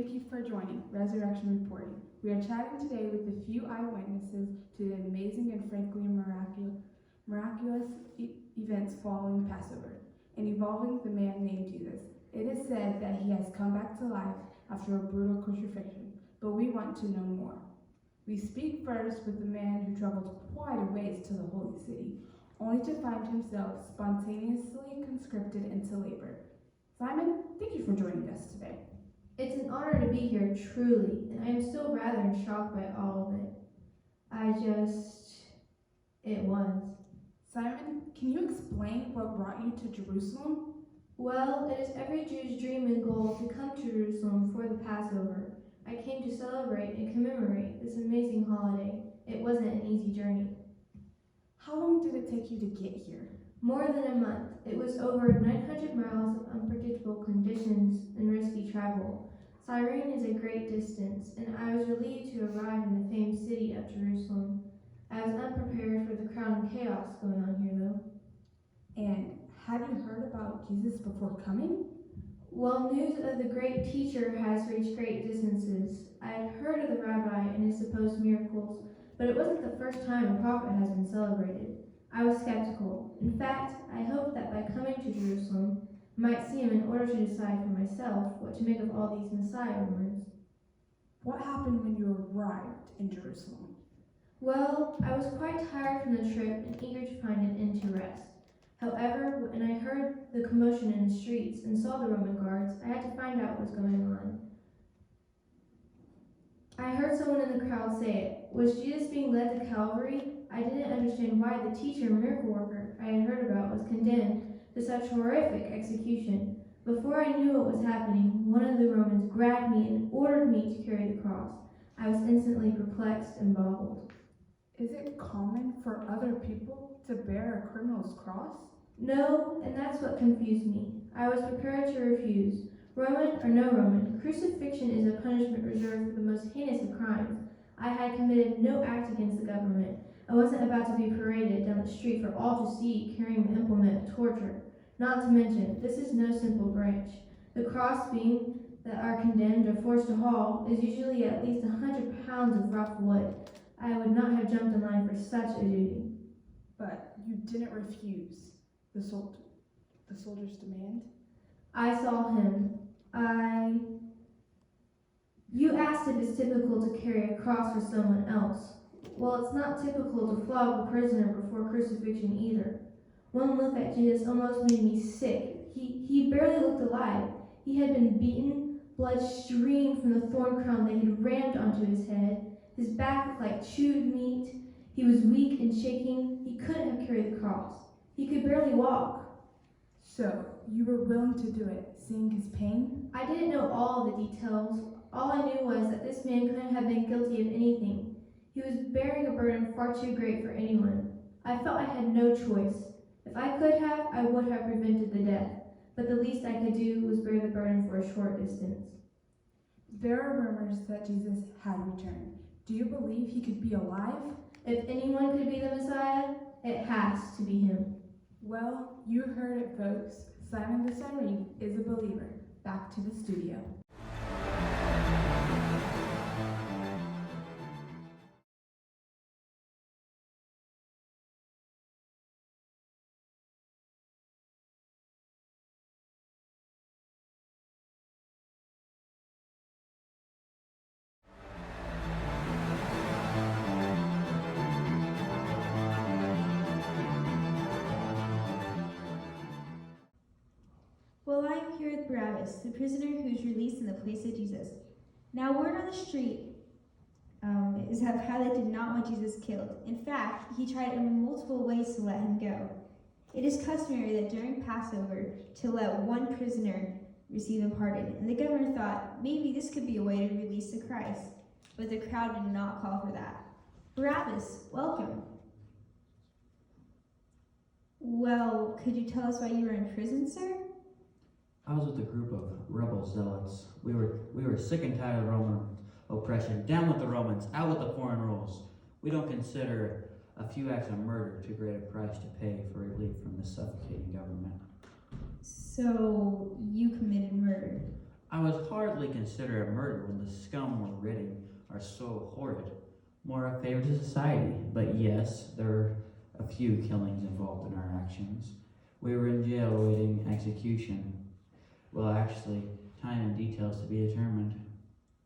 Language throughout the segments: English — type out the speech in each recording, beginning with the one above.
Thank you for joining Resurrection Reporting. We are chatting today with a few eyewitnesses to the amazing and frankly miraculous events following Passover and involving the man named Jesus. It is said that he has come back to life after a brutal crucifixion, but we want to know more. We speak first with the man who traveled quite a ways to the holy city, only to find himself spontaneously conscripted into labor. Simon, thank you for joining us today. It's an honor to be here, truly, and I am still rather in shock by all of it. It was. Simon, can you explain what brought you to Jerusalem? Well, it is every Jew's dream and goal to come to Jerusalem for the Passover. I came to celebrate and commemorate this amazing holiday. It wasn't an easy journey. How long did it take you to get here? More than a month. It was over 900 miles of unpredictable conditions and risky travel. Cyrene is a great distance, and I was relieved to arrive in the famed city of Jerusalem. I was unprepared for the crowd and chaos going on here, though. And had you heard about Jesus before coming? Well, news of the great teacher has reached great distances. I had heard of the rabbi and his supposed miracles, but it wasn't the first time a prophet has been celebrated. I was skeptical. In fact, I hoped that by coming to Jerusalem, I might see him in order to decide for myself what to make of all these Messiah rumors. What happened when you arrived in Jerusalem? Well, I was quite tired from the trip and eager to find an inn to rest. However, when I heard the commotion in the streets and saw the Roman guards, I had to find out what was going on. I heard someone in the crowd say it. Was Jesus being led to Calvary? I didn't understand why the teacher and miracle worker I had heard about was condemned to such horrific execution. Before I knew what was happening, one of the Romans grabbed me and ordered me to carry the cross. I was instantly perplexed and boggled. Is it common for other people to bear a criminal's cross? No, and that's what confused me. I was prepared to refuse. Roman or no Roman, crucifixion is a punishment reserved for the most heinous of crimes. I had committed no act against the government. I wasn't about to be paraded down the street for all to see carrying the implement of torture. Not to mention, this is no simple branch. The crossbeam that are condemned or forced to haul is usually at least 100 pounds of rough wood. I would not have jumped in line for such a duty. But you didn't refuse the soldier's demand? I saw him. You asked if it's typical to carry a cross for someone else. Well, it's not typical to flog a prisoner before crucifixion either. One look at Jesus almost made me sick. He barely looked alive. He had been beaten, blood streamed from the thorn crown they had rammed onto his head. His back looked like chewed meat. He was weak and shaking. He couldn't have carried the cross. He could barely walk. So, you were willing to do it, seeing his pain? I didn't know all the details. All I knew was that this man couldn't have been guilty of anything. He was bearing a burden far too great for anyone. I felt I had no choice. If I could have, I would have prevented the death, but the least I could do was bear the burden for a short distance. There are rumors that Jesus had returned. Do you believe he could be alive? If anyone could be the Messiah, it has to be him. Well, you heard it, folks. Simon the Cyrene is a believer. Back to the studio. Well, I'm here with Barabbas, the prisoner who's released in the place of Jesus. Now, word on the street is that Pilate did not want Jesus killed. In fact, he tried in multiple ways to let him go. It is customary that during Passover to let one prisoner receive a pardon, and the governor thought maybe this could be a way to release the Christ, but the crowd did not call for that. Barabbas, welcome. Well, could you tell us why you were in prison, sir? I was with a group of rebel zealots. We were sick and tired of Roman oppression. Down with the Romans, out with the foreign rules. We don't consider a few acts of murder too great a price to pay for relief from this suffocating government. So you committed murder? I would hardly consider it murder when the scum we're ridding are so horrid, more a favor to society. But yes, there are a few killings involved in our actions. We were in jail awaiting execution. Well, actually, time and details to be determined.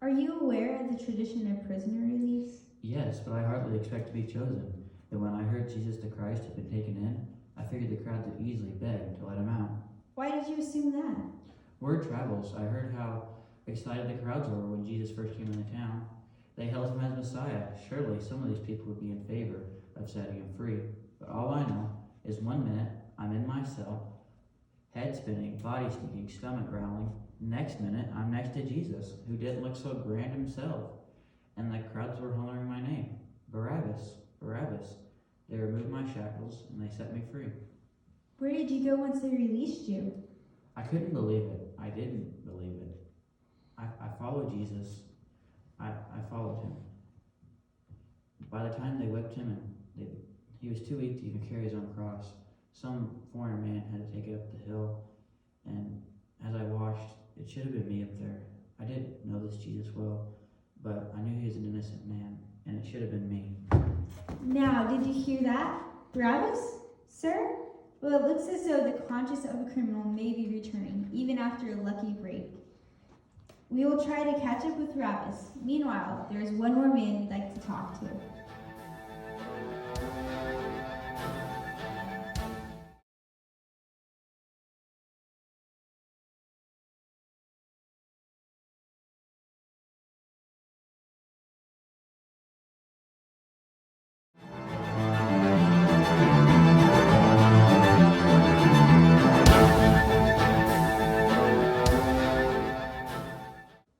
Are you aware of the tradition of prisoner release? Yes, but I hardly expect to be chosen. And when I heard Jesus the Christ had been taken in, I figured the crowd would easily beg to let him out. Why did you assume that? Word travels. I heard how excited the crowds were when Jesus first came into town. They hailed him as Messiah. Surely some of these people would be in favor of setting him free. But all I know is 1 minute I'm in my cell, head spinning, body stinking, stomach growling. Next minute I'm next to Jesus, who didn't look so grand himself. And the crowds were hollering my name. Barabbas, Barabbas. They removed my shackles and they set me free. Where did you go once they released you? I couldn't believe it. I didn't believe it. I followed Jesus. I followed him. By the time they whipped him, he was too weak to even carry his own cross. Some foreign man had to take it up the hill, and as I watched, it should have been me up there. I didn't know this Jesus well, but I knew he was an innocent man, and it should have been me. Now, did you hear that? Barabbas? Sir? Well, it looks as though the conscience of a criminal may be returning, even after a lucky break. We will try to catch up with Barabbas. Meanwhile, there is one more man we'd like to talk to.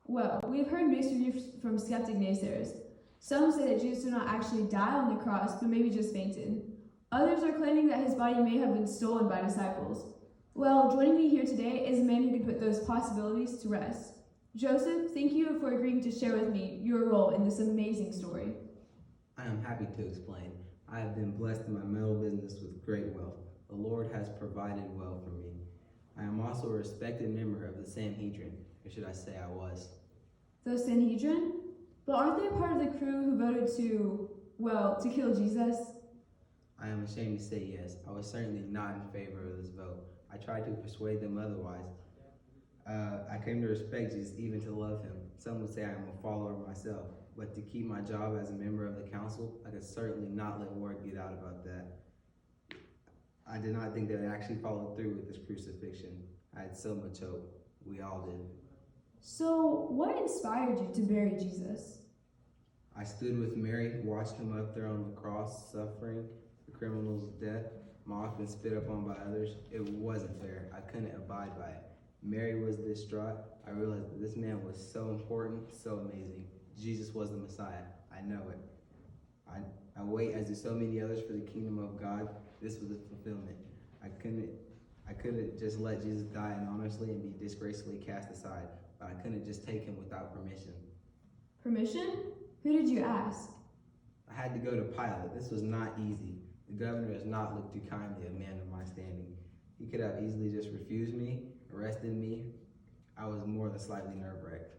Well, we've heard mixed reviews from skeptic naysayers. Some say that Jesus did not actually die on the cross, but maybe just fainted. Others are claiming that his body may have been stolen by disciples. Well, joining me here today is a man who can put those possibilities to rest. Joseph, thank you for agreeing to share with me your role in this amazing story. I am happy to explain. I have been blessed in my metal business with great wealth. The Lord has provided well for me. I am also a respected member of the Sanhedrin, or should I say I was. The Sanhedrin? But aren't they part of the crew who voted to kill Jesus? I am ashamed to say yes. I was certainly not in favor of this vote. I tried to persuade them otherwise. I came to respect Jesus, even to love him. Some would say I am a follower myself, but to keep my job as a member of the council, I could certainly not let word get out about that. I did not think they would actually follow through with this crucifixion. I had so much hope. We all did. So, what inspired you to bury Jesus? I stood with Mary, watched him up there on the cross, suffering the criminal's death, mocked and spit upon by others. It wasn't fair. I couldn't abide by it. Mary was distraught. I realized that this man was so important, so amazing. Jesus was the Messiah. I know it. I wait, as do so many others, for the kingdom of God. This was the fulfillment. I couldn't just let Jesus die anonymously and be disgracefully cast aside, but I couldn't just take him without permission. Permission? Who did you ask? I had to go to Pilate. This was not easy. The governor has not looked too kindly at a man of my standing. He could have easily just refused me, arrested me. I was more than slightly nerve-wracked.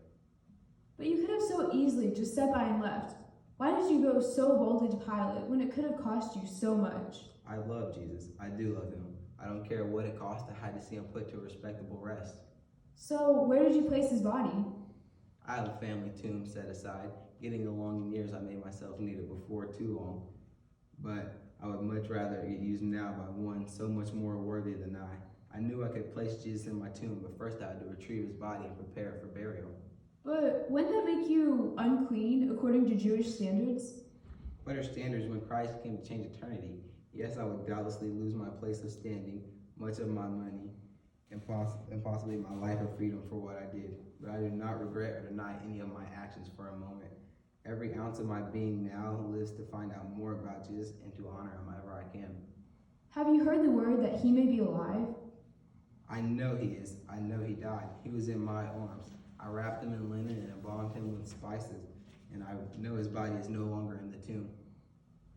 But you could have so easily just stepped by and left. Why did you go so boldly to Pilate when it could have cost you so much? I love Jesus. I do love him. I don't care what it cost. I had to see him put to a respectable rest. So, where did you place his body? I have a family tomb set aside. Getting the long years I made myself needed before too long. But I would much rather get used now by one so much more worthy than I. I knew I could place Jesus in my tomb, but first I had to retrieve his body and prepare it for burial. But wouldn't that make you unclean according to Jewish standards? What are standards when Christ came to change eternity? Yes, I would doubtlessly lose my place of standing, much of my money, and possibly my life of freedom for what I did. But I do not regret or deny any of my actions for a moment. Every ounce of my being now lives to find out more about Jesus and to honor him wherever I can. Have you heard the word that he may be alive? I know he is. I know he died. He was in my arms. I wrapped him in linen and embalmed him with spices, and I know his body is no longer in the tomb.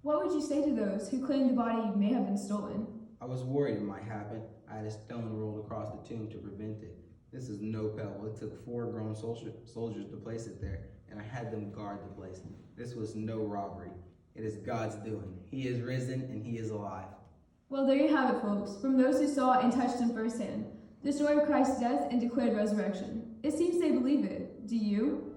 What would you say to those who claim the body may have been stolen? I was worried it might happen. I had a stone rolled across the tomb to prevent it. This is no pebble. It took 4 grown soldiers to place it there, and I had them guard the place. This was no robbery. It is God's doing. He is risen and he is alive. Well, there you have it, folks, from those who saw and touched him firsthand. The story of Christ's death and declared resurrection. It seems they believe it. Do you?